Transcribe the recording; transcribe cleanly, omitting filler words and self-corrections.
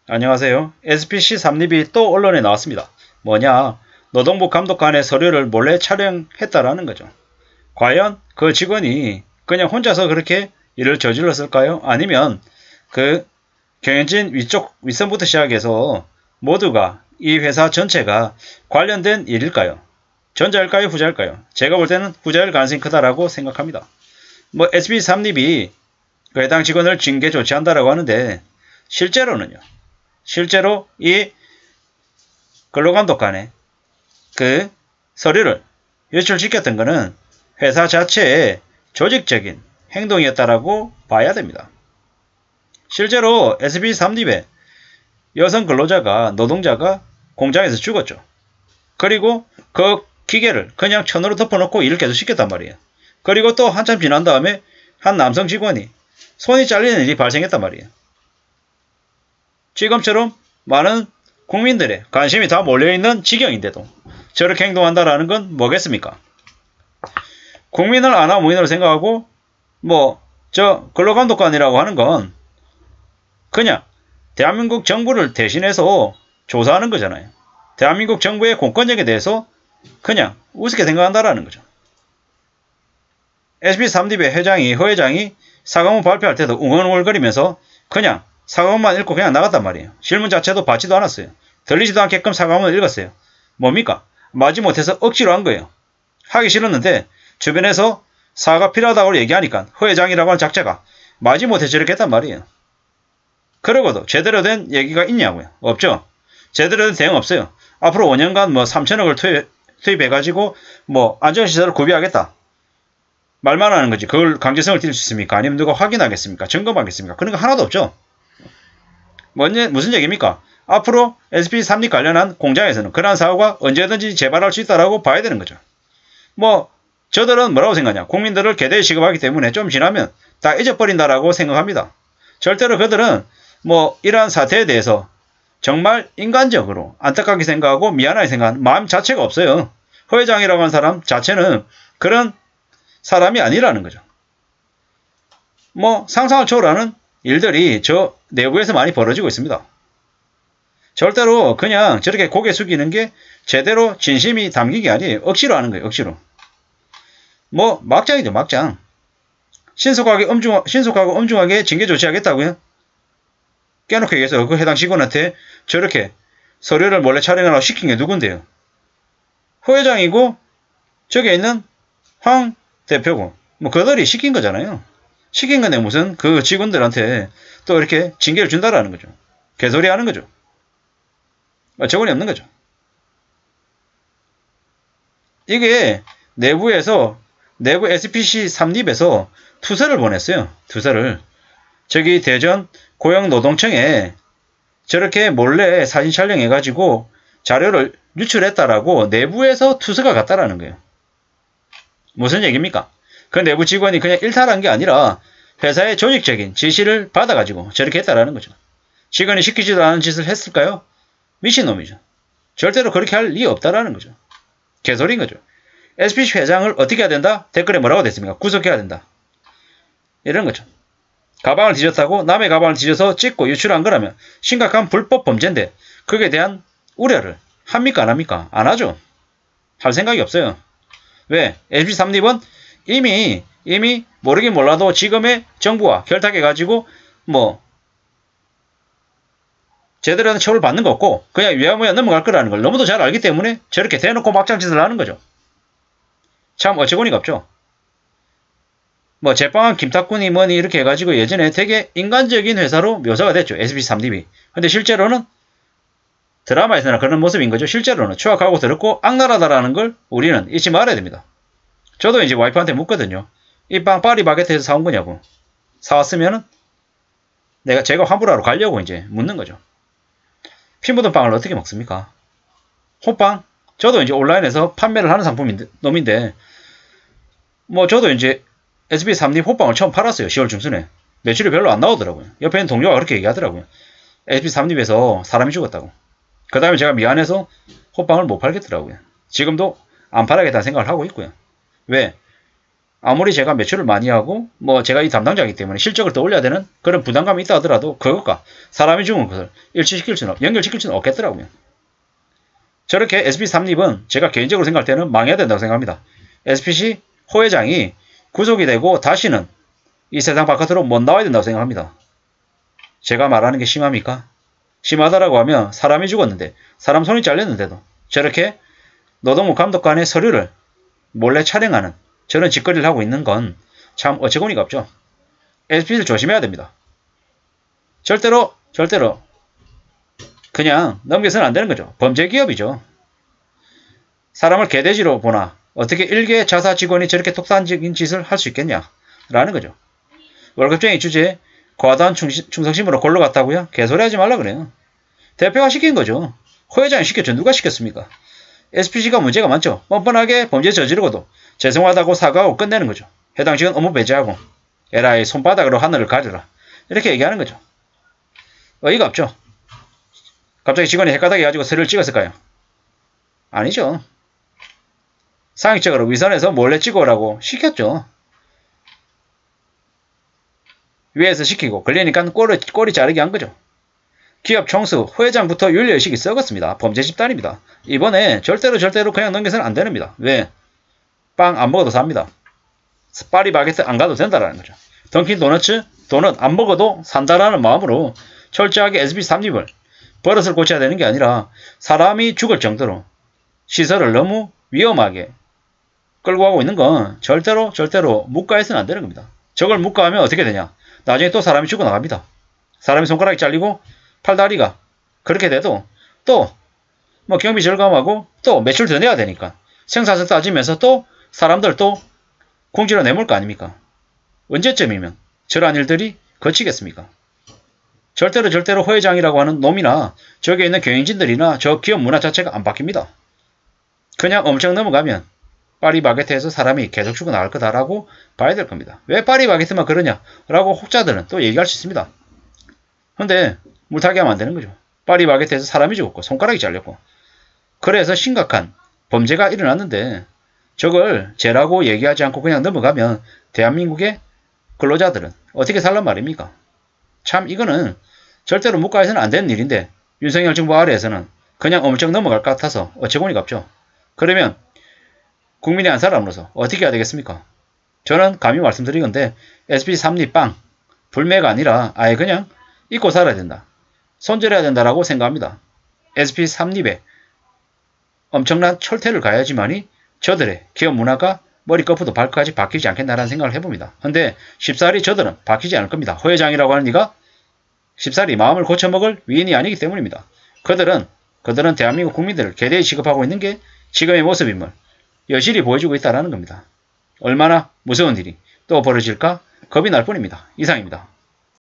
안녕하세요. SPC 삼립이 또 언론에 나왔습니다. 뭐냐? 노동부 감독관의 서류를 몰래 촬영했다라는 거죠. 과연 그 직원이 그냥 혼자서 그렇게 일을 저질렀을까요? 아니면 그 경영진 위쪽 윗선부터 시작해서 모두가 이 회사 전체가 관련된 일일까요? 전자일까요? 후자일까요? 제가 볼 때는 후자일 가능성이 크다라고 생각합니다. SPC 삼립이 그 해당 직원을 징계 조치한다라고 하는데 실제로는요. 실제로 이 근로감독관의 그 서류를 유출시켰던 것은 회사 자체의 조직적인 행동이었다라고 봐야 됩니다. 실제로 SPC 삼립의 여성 근로자가 노동자가 공장에서 죽었죠. 그리고 그 기계를 그냥 천으로 덮어놓고 일을 계속 시켰단 말이에요. 그리고 또 한참 지난 다음에 한 남성 직원이 손이 잘리는 일이 발생했단 말이에요. 지금처럼 많은 국민들의 관심이 다 몰려있는 지경인데도 저렇게 행동한다라는 건 뭐겠습니까? 국민을 아나무인으로 생각하고 저 근로감독관이라고 하는 건 그냥 대한민국 정부를 대신해서 조사하는 거잖아요. 대한민국 정부의 공권력에 대해서 그냥 우습게 생각한다라는 거죠. SPC 삼립의 회장이 허 회장이 사과문 발표할 때도 웅얼웅얼거리면서 그냥 사과문만 읽고 그냥 나갔단 말이에요. 질문 자체도 받지도 않았어요. 들리지도 않게끔 사과문을 읽었어요. 뭡니까? 마지못해서 억지로 한 거예요. 하기 싫었는데 주변에서 사과가 필요하다고 얘기하니까 허 회장이라고 하는 작자가 마지못해 저렇게 했단 말이에요. 그러고도 제대로 된 얘기가 있냐고요? 없죠. 제대로 된 대응 없어요. 앞으로 5년간 3천억을 투입해가지고 안전시설을 구비하겠다. 말만 하는 거지. 그걸 강제성을 띌 수 있습니까? 아니면 누가 확인하겠습니까? 점검하겠습니까? 그런 거 하나도 없죠. 무슨 얘기입니까? 앞으로 SPC 삼립 관련한 공장에서는 그러한 사고가 언제든지 재발할 수 있다라고 봐야 되는 거죠. 저들은 뭐라고 생각하냐? 국민들을 개대에 취급하기 때문에 좀 지나면 다 잊어버린다라고 생각합니다. 절대로 그들은 이러한 사태에 대해서 정말 인간적으로 안타깝게 생각하고 미안하게 생각하는 마음 자체가 없어요. 허 회장이라고 하는 사람 자체는 그런 사람이 아니라는 거죠. 상상을 초월하는 일들이 저 내부에서 많이 벌어지고 있습니다. 절대로 그냥 저렇게 고개 숙이는 게 제대로 진심이 담긴 게 아니에요. 억지로 하는 거예요. 억지로. 막장이죠. 막장. 신속하고 엄중하게 징계 조치하겠다고요? 깨놓고 얘기해서 그 해당 직원한테 저렇게 서류를 몰래 촬영하라고 시킨 게 누군데요? 허 회장이고 저기 있는 황 대표고 그들이 시킨 거잖아요. 시킨 건데 무슨 그 직원들한테 또 이렇게 징계를 준다라는 거죠. 개소리 하는 거죠. 저건이 없는 거죠. 이게 내부 SPC 삼립에서 투서를 보냈어요. 투서를. 저기 대전 고용노동청에 저렇게 몰래 사진 촬영해가지고 자료를 유출했다라고 내부에서 투서가 갔다라는 거예요. 무슨 얘기입니까? 그 내부 직원이 그냥 일탈한 게 아니라 회사의 조직적인 지시를 받아가지고 저렇게 했다라는 거죠. 직원이 시키지도 않은 짓을 했을까요? 미친놈이죠. 절대로 그렇게 할 리 없다라는 거죠. 개소리인 거죠. SPC 회장을 어떻게 해야 된다? 댓글에 뭐라고 됐습니까? 구속해야 된다. 이런 거죠. 가방을 뒤졌다고 남의 가방을 뒤져서 찍고 유출한 거라면 심각한 불법 범죄인데 그에 대한 우려를 합니까? 안 합니까? 안 하죠. 할 생각이 없어요. 왜? SPC 삼립은 이미 모르긴 몰라도 지금의 정부와 결탁해가지고 제대로 된 처벌을 받는 거 없고 그냥 위야무야 넘어갈 거라는 걸 너무도 잘 알기 때문에 저렇게 대놓고 막장짓을 하는 거죠. 참 어처구니가 없죠. 제빵한 김탁군이 뭐니 이렇게 해가지고 예전에 되게 인간적인 회사로 묘사가 됐죠. SPC 삼립이. 근데 실제로는 드라마에서나 그런 모습인 거죠. 실제로는 추악하고 더럽고 악랄하다라는 걸 우리는 잊지 말아야 됩니다. 저도 이제 와이프한테 묻거든요. 이 빵 파리바게트에서 사온 거냐고. 사왔으면은 제가 환불하러 가려고 이제 묻는 거죠. 피 묻은 빵을 어떻게 먹습니까? 호빵? 저도 이제 온라인에서 판매를 하는 놈인데 저도 이제 SPC 삼립 호빵을 처음 팔았어요. 10월 중순에. 매출이 별로 안 나오더라고요. 옆에 있는 동료가 그렇게 얘기하더라고요. SPC 삼립에서 사람이 죽었다고. 그 다음에 제가 미안해서 호빵을 못 팔겠더라고요. 지금도 안 팔아야겠다는 생각을 하고 있고요. 왜? 아무리 제가 매출을 많이 하고 뭐 제가 이 담당자이기 때문에 실적을 더 올려야 되는 그런 부담감이 있다 하더라도 그것과 사람이 죽은 것을 연결시킬 수는 없겠더라고요. 저렇게 SP3립은 제가 개인적으로 생각할 때는 망해야 된다고 생각합니다. SPC 호 회장이 구속이 되고 다시는 이 세상 바깥으로 못 나와야 된다고 생각합니다. 제가 말하는 게 심합니까? 심하다라고 하면 사람이 죽었는데 사람 손이 잘렸는데도 저렇게 노동부 감독관의 서류를 몰래 촬영하는 저런 짓거리를 하고 있는 건 참 어처구니가 없죠. SP를 조심해야 됩니다. 절대로 그냥 넘겨서는 안 되는 거죠. 범죄 기업이죠. 사람을 개돼지로 보나 어떻게 일개 자사 직원이 저렇게 독단적인 짓을 할 수 있겠냐 라는 거죠. 월급쟁이 주제에 과다한 충성심으로 골로 갔다고요? 개소리 하지 말라 그래요. 대표가 시킨 거죠. 호 회장이 시켰죠. 누가 시켰습니까? SPC가 문제가 많죠. 뻔뻔하게 범죄 저지르고도 죄송하다고 사과하고 끝내는 거죠. 해당 직원 업무 배제하고 에라이 손바닥으로 하늘을 가려라. 이렇게 얘기하는 거죠. 어이가 없죠. 갑자기 직원이 헷가닥이 가지고 서류를 찍었을까요? 아니죠. 상식적으로 위선해서 몰래 찍어오라고 시켰죠. 위에서 시키고 걸리니까 꼬리 자르게 한 거죠. 기업 총수, 호 회장부터 윤리의식이 썩었습니다. 범죄 집단입니다. 이번에 절대로 그냥 넘겨서는 안 됩니다. 왜? 빵 안 먹어도 삽니다. 파리바게뜨 안 가도 된다라는 거죠. 던킨 도너츠, 도넛 안 먹어도 산다라는 마음으로 철저하게 SP3립을 버릇을 고쳐야 되는 게 아니라 사람이 죽을 정도로 시설을 너무 위험하게 끌고 가고 있는 건 절대로 묵과해서는 안 되는 겁니다. 저걸 묵과하면 어떻게 되냐? 나중에 또 사람이 죽어나갑니다. 사람이 손가락이 잘리고 팔다리가 그렇게 돼도 또 뭐 경비 절감하고 또 매출 더 내야 되니까 생산성 따지면서 또 사람들 또 공지로 내몰 거 아닙니까? 언제쯤이면 저러한 일들이 거치겠습니까? 절대로 호 회장이라고 하는 놈이나 저기에 있는 경영진들이나 저 기업 문화 자체가 안 바뀝니다. 그냥 엄청 넘어가면 파리바게트에서 사람이 계속 죽어나갈 거다라고 봐야 될 겁니다. 왜 파리바게트만 그러냐라고 혹자들은 또 얘기할 수 있습니다. 근데 물타기 하면 안 되는 거죠. 파리바게트에서 사람이 죽었고 손가락이 잘렸고 그래서 심각한 범죄가 일어났는데 저걸 죄라고 얘기하지 않고 그냥 넘어가면 대한민국의 근로자들은 어떻게 살란 말입니까? 참 이거는 절대로 묵과해서는 안 되는 일인데 윤석열 정부 아래에서는 그냥 엄청 넘어갈 것 같아서 어처구니가 없죠. 그러면 국민의 한 사람으로서 어떻게 해야 되겠습니까? 저는 감히 말씀드리건데 SP3립 빵 불매가 아니라 아예 그냥 잊고 살아야 된다. 손절해야 된다라고 생각합니다. SP3립에 엄청난 철퇴를 가야지만이 저들의 기업 문화가 머리꺼프도 발끝까지 바뀌지 않겠나라는 생각을 해봅니다. 근데 쉽사리 저들은 바뀌지 않을 겁니다. 호 회장이라고 하는 이가 쉽사리 마음을 고쳐먹을 위인이 아니기 때문입니다. 그들은 대한민국 국민들을 개대히 취급하고 있는 게 지금의 모습임을 여실히 보여주고 있다는 겁니다. 얼마나 무서운 일이 또 벌어질까 겁이 날 뿐입니다. 이상입니다.